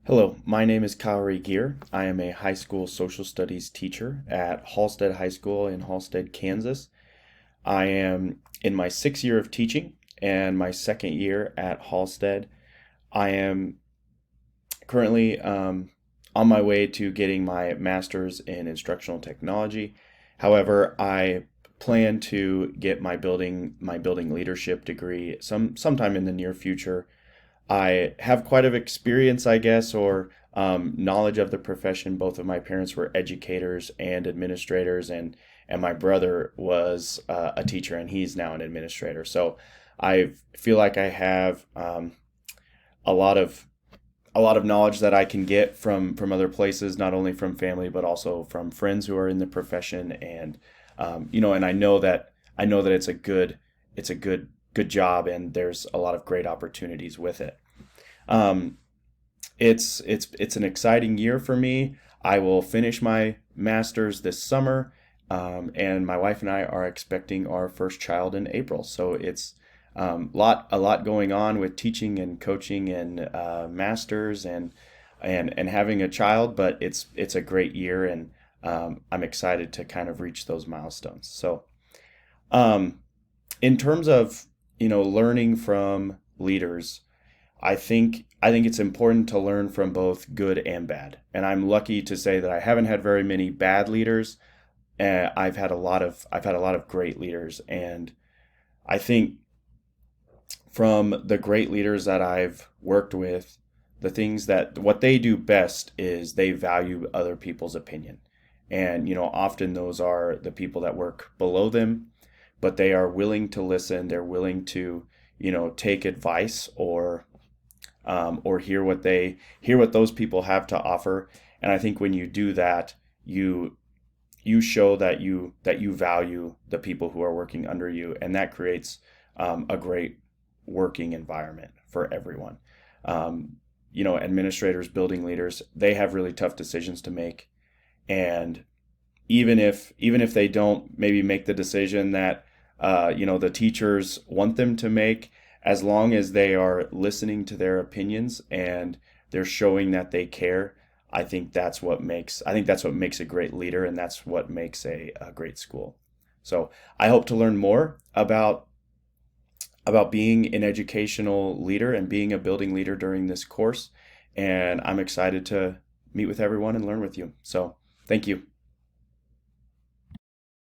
Hello, my name is Kaori Gear. I am a high school social studies teacher at Halstead High School in Halstead, Kansas. I am in my sixth year of teaching and my second year at Halstead. I am currently on my way to getting my master's in instructional technology. However, I plan to get my building leadership degree sometime in the near future. I have quite of experience, I guess, or knowledge of the profession. Both of my parents were educators and administrators, and my brother was a teacher, and he's now an administrator. So I feel like I have a lot of knowledge that I can get from other places, not only from family but also from friends who are in the profession, and and I know that it's a good job, and there's a lot of great opportunities with it. Um, it's an exciting year for me. I will finish my master's this summer, and my wife and I are expecting our first child in April. So it's a lot going on with teaching and coaching and masters and having a child, but it's a great year, and I'm excited to kind of reach those milestones. So um, in terms of learning from leaders. I think it's important to learn from both good and bad. And I'm lucky to say that I haven't had very many bad leaders. I've had a lot of great leaders, and I think from the great leaders that I've worked with, the things that what they do best is they value other people's opinion. And often those are the people that work below them, but they are willing to listen. They're willing to, take advice or hear what those people have to offer. And I think when you do that, you show that you value the people who are working under you, and that creates a great working environment for everyone. Administrators, building leaders, they have really tough decisions to make, and even if they don't maybe make the decision that the teachers want them to make, as long as they are listening to their opinions and they're showing that they care, I think that's what makes a great leader, and that's what makes a great school. So I hope to learn more about being an educational leader and being a building leader during this course, and I'm excited to meet with everyone and learn with you. So thank you.